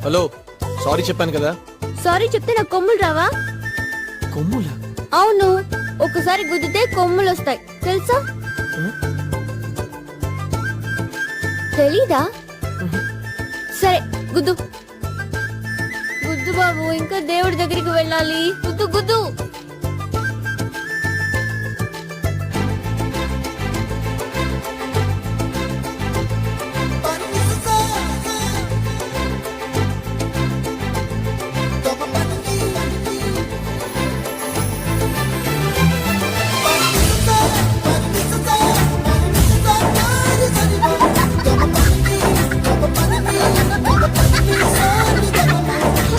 Hello, sorry చెప్పాను కదా. Sorry చెప్తే నాకు కొమ్ములు రావా? కొమ్ములా? అవును, ఒకసారి గుద్దితే కొమ్ములు వస్తాయి, తెలుసా? తెలీదా? సరే గుద్దు గుద్దు బాబు, ఇంకా దేవుడి దగ్గరికి వెళ్ళాలి. గుద్దు గుద్దు.